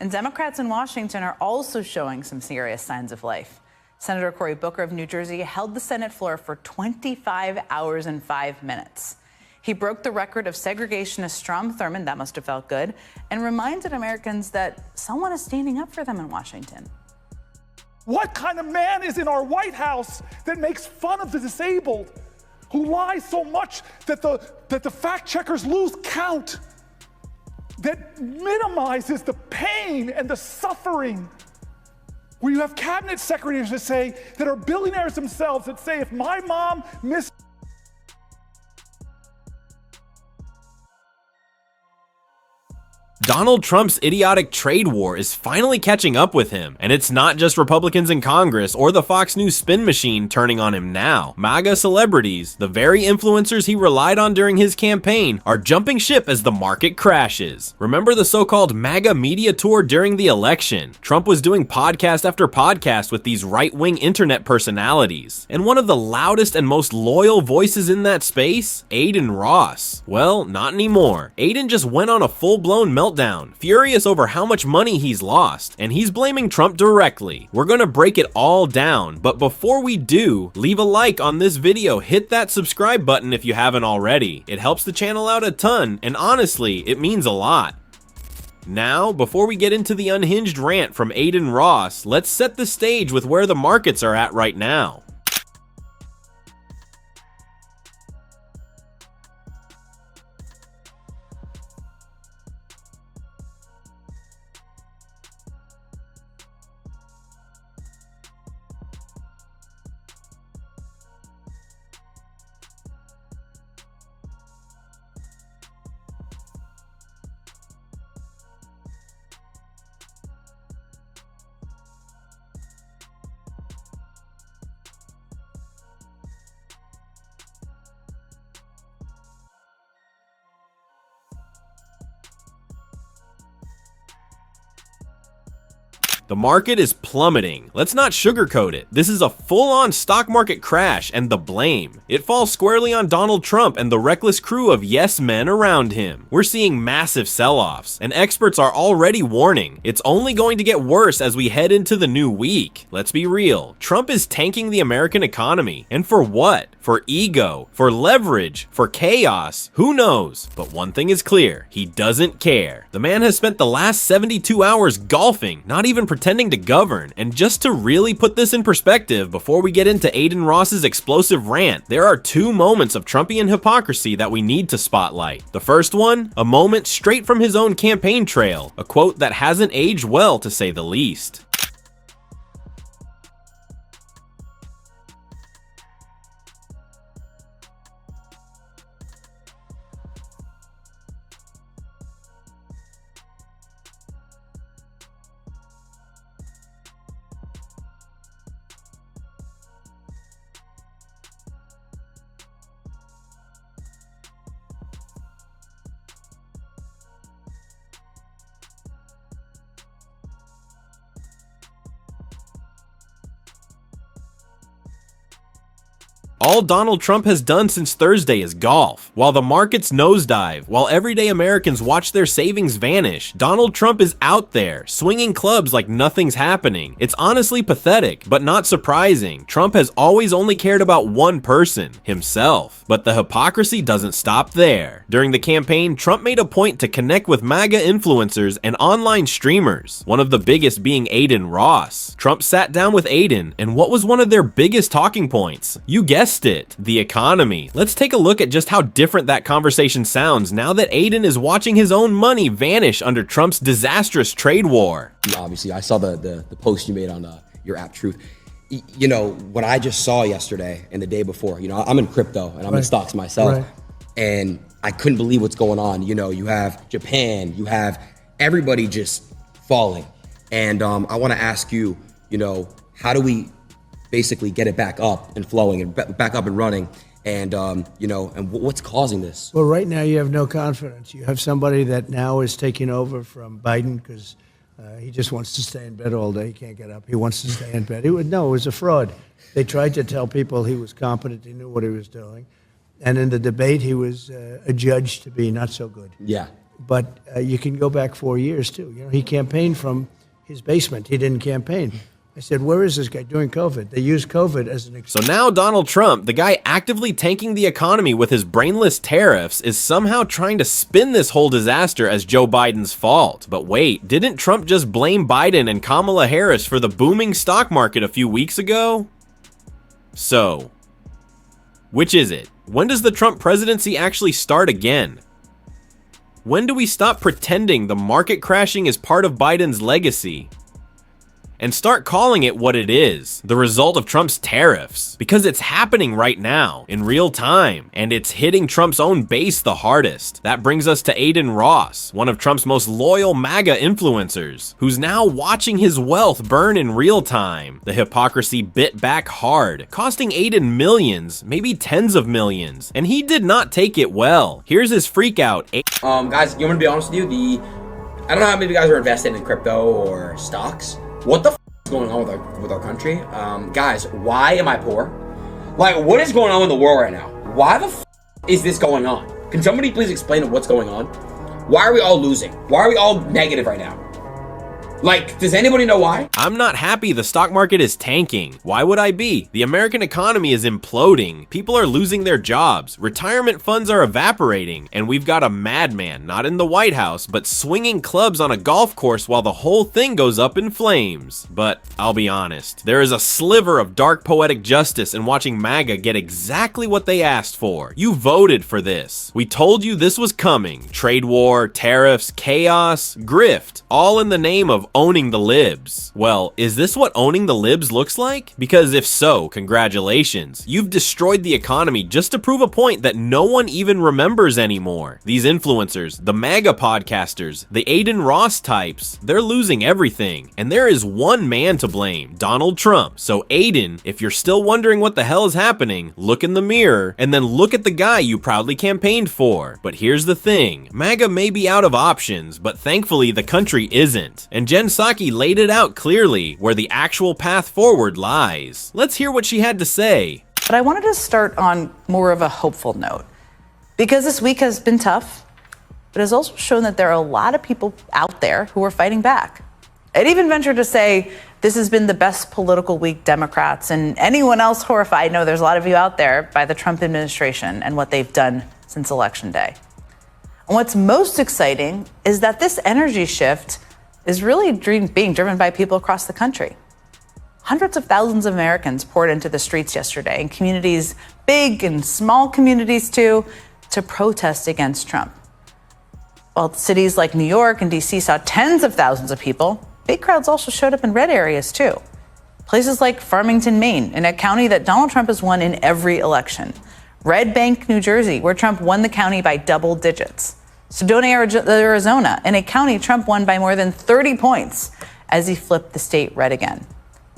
And Democrats in Washington are also showing some serious signs of life. Senator Cory Booker of New Jersey held the Senate floor for 25 hours and 5 minutes. He broke the record of segregationist Strom Thurmond, that must have felt good, and reminded Americans that someone is standing up for them in Washington. What kind of man is in our White House that makes fun of the disabled, who lies so much that the fact checkers lose count, that minimizes the pain and the suffering, where you have cabinet secretaries that are billionaires themselves that say, if my mom missed Donald Trump's idiotic trade war is finally catching up with him, and it's not just Republicans in Congress or the Fox News spin machine turning on him now. MAGA celebrities, the very influencers he relied on during his campaign, are jumping ship as the market crashes. Remember the so-called MAGA media tour during the election? Trump was doing podcast after podcast with these right-wing internet personalities, and one of the loudest and most loyal voices in that space? Adin Ross. Well, not anymore. Adin just went on a full-blown meltdown, furious over how much money he's lost, and he's blaming Trump directly. We're gonna break it all down, but before we do, leave a like on this video, hit that subscribe button if you haven't already. It helps the channel out a ton, and honestly, it means a lot. Now, before we get into the unhinged rant from Adin Ross, let's set the stage with where the markets are at right now. The market is plummeting. Let's not sugarcoat it. This is a full-on stock market crash, and the blame, it falls squarely on Donald Trump and the reckless crew of yes men around him. We're seeing massive sell-offs, and experts are already warning it's only going to get worse as we head into the new week. Let's be real. Trump is tanking the American economy. And for what? For ego, for leverage, for chaos, who knows? But one thing is clear, he doesn't care. The man has spent the last 72 hours golfing, not even pretending to govern. And just to really put this in perspective, before we get into Adin Ross's explosive rant, there are two moments of Trumpian hypocrisy that we need to spotlight. The first one, a moment straight from his own campaign trail, a quote that hasn't aged well to say the least. All Donald Trump has done since Thursday is golf. While the markets nosedive, while everyday Americans watch their savings vanish, Donald Trump is out there, swinging clubs like nothing's happening. It's honestly pathetic, but not surprising. Trump has always only cared about one person, himself. But the hypocrisy doesn't stop there. During the campaign, Trump made a point to connect with MAGA influencers and online streamers, one of the biggest being Adin Ross. Trump sat down with Adin, and what was one of their biggest talking points? You guessed it, the economy. Let's take a look at just how different that conversation sounds now that Adin is watching his own money vanish under Trump's disastrous trade war. Obviously, I saw the post you made on your app Truth. You know, what I just saw yesterday and the day before, you know, I'm in crypto and I'm in stocks myself, and I couldn't believe what's going on. You know, you have Japan, you have everybody just falling. And I want to ask you, you know, how do we basically get it back up and flowing and back up and running, and you know, and what's causing this? Well, right now you have no confidence. You have somebody that now is taking over from Biden because he just wants to stay in bed all day. He can't get up. He wants to stay in bed. No, it was a fraud. They tried to tell people he was competent. He knew what he was doing. And in the debate, he was adjudged to be not so good. Yeah. but you can go back 4 years, too. You know, he campaigned from his basement. He didn't campaign. I said, where is this guy during COVID? They used COVID as an excuse. So now Donald Trump, the guy actively tanking the economy with his brainless tariffs, is somehow trying to spin this whole disaster as Joe Biden's fault. But wait, didn't Trump just blame Biden and Kamala Harris for the booming stock market a few weeks ago? So, which is it? When does the Trump presidency actually start again? When do we stop pretending the market crashing is part of Biden's legacy and start calling it what it is, the result of Trump's tariffs? Because it's happening right now, in real time, and it's hitting Trump's own base the hardest. That brings us to Aiden Ross, one of Trump's most loyal MAGA influencers, who's now watching his wealth burn in real time. The hypocrisy bit back hard, costing Aiden millions, maybe tens of millions, and he did not take it well. Here's his freak out. Guys, you want me to be honest with you? I don't know how many of you guys are invested in crypto or stocks. What the is going on with our country? Guys, why am I poor? Like, what is going on in the world right now? Why the is this going on? Can somebody please explain what's going on? Why are we all losing? Why are we all negative right now? Like, does anybody know why? I'm not happy the stock market is tanking. Why would I be? The American economy is imploding. People are losing their jobs. Retirement funds are evaporating. And we've got a madman, not in the White House, but swinging clubs on a golf course while the whole thing goes up in flames. But I'll be honest, there is a sliver of dark poetic justice in watching MAGA get exactly what they asked for. You voted for this. We told you this was coming. Trade war, tariffs, chaos, grift, all in the name of owning the libs. Well, is this what owning the libs looks like? Because if so, congratulations. You've destroyed the economy just to prove a point that no one even remembers anymore. These influencers, the MAGA podcasters, the Aiden Ross types, they're losing everything. And there is one man to blame, Donald Trump. So Aiden, if you're still wondering what the hell is happening, look in the mirror and then look at the guy you proudly campaigned for. But here's the thing, MAGA may be out of options, but thankfully the country isn't. And Jen Psaki laid it out clearly where the actual path forward lies. Let's hear what she had to say. But I wanted to start on more of a hopeful note, because this week has been tough, but has also shown that there are a lot of people out there who are fighting back. I'd even venture to say this has been the best political week Democrats and anyone else horrified know there's a lot of you out there by the Trump administration and what they've done since Election Day. And what's most exciting is that this energy shift is really being driven by people across the country. Hundreds of thousands of Americans poured into the streets yesterday in communities, big and small communities too, to protest against Trump. While cities like New York and DC saw tens of thousands of people, big crowds also showed up in red areas too. Places like Farmington, Maine, in a county that Donald Trump has won in every election. Red Bank, New Jersey, where Trump won the county by double digits. Sedona, Arizona, in a county Trump won by more than 30 points as he flipped the state red again.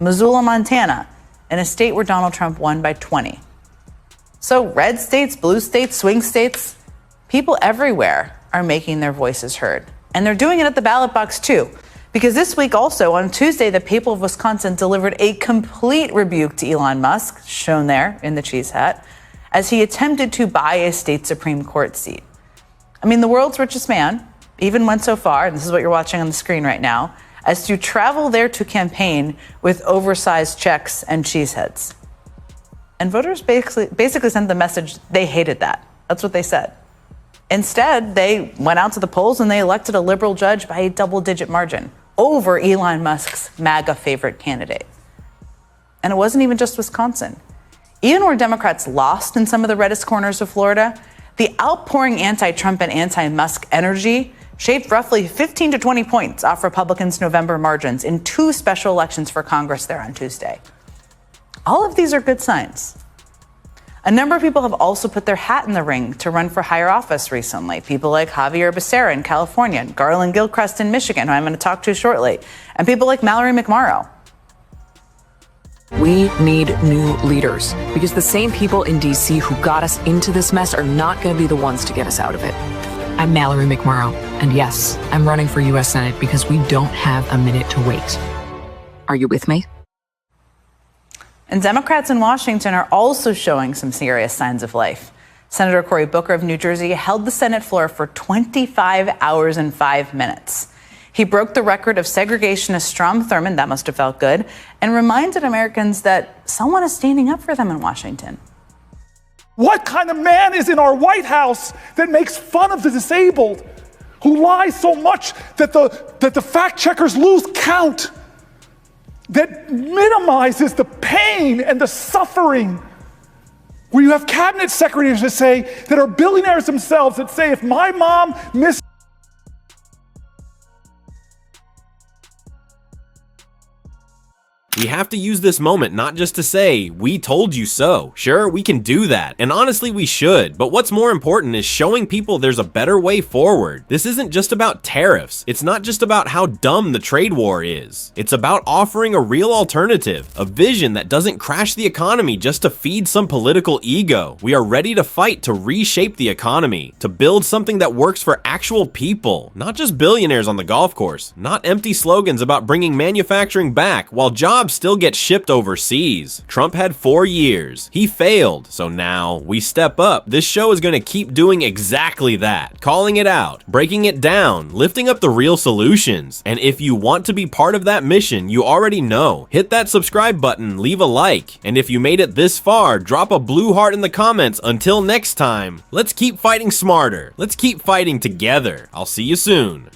Missoula, Montana, in a state where Donald Trump won by 20. So red states, blue states, swing states, people everywhere are making their voices heard. And they're doing it at the ballot box too. Because this week also, on Tuesday, the people of Wisconsin delivered a complete rebuke to Elon Musk, shown there in the cheese hat, as he attempted to buy a state Supreme Court seat. I mean, the world's richest man even went so far, and this is what you're watching on the screen right now, as to travel there to campaign with oversized checks and cheeseheads. And voters basically sent the message they hated that. That's what they said. Instead, they went out to the polls and they elected a liberal judge by a double-digit margin over Elon Musk's MAGA favorite candidate. And it wasn't even just Wisconsin. Even where Democrats lost in some of the reddest corners of Florida, the outpouring anti-Trump and anti-Musk energy shaved roughly 15 to 20 points off Republicans' November margins in two special elections for Congress there on Tuesday. All of these are good signs. A number of people have also put their hat in the ring to run for higher office recently. People like Javier Becerra in California, Garland Gilchrist in Michigan, who I'm going to talk to shortly, and people like Mallory McMorrow. We need new leaders because the same people in D.C. who got us into this mess are not going to be the ones to get us out of it. I'm Mallory McMorrow, and yes, I'm running for U.S. Senate because we don't have a minute to wait. Are you with me? And Democrats in Washington are also showing some serious signs of life. Senator Cory Booker of New Jersey held the Senate floor for 25 hours and 5 minutes. He broke the record of segregationist Strom Thurmond, that must have felt good, and reminded Americans that someone is standing up for them in Washington. What kind of man is in our White House that makes fun of the disabled, who lies so much that the fact checkers lose count, that minimizes the pain and the suffering, where you have cabinet secretaries that say, that are billionaires themselves, that say, if my mom missed We have to use this moment not just to say, we told you so. Sure, we can do that, and honestly we should, but what's more important is showing people there's a better way forward. This isn't just about tariffs. It's not just about how dumb the trade war is. It's about offering a real alternative, a vision that doesn't crash the economy just to feed some political ego. We are ready to fight to reshape the economy, to build something that works for actual people, not just billionaires on the golf course, not empty slogans about bringing manufacturing back while jobs still get shipped overseas. Trump had 4 years. He failed, so now we step up. This show is going to keep doing exactly that, calling it out, breaking it down, lifting up the real solutions. And if you want to be part of that mission, you already know. Hit that subscribe button, leave a like, and if you made it this far, drop a blue heart in the comments. Until next time, let's keep fighting smarter. Let's keep fighting together. I'll see you soon.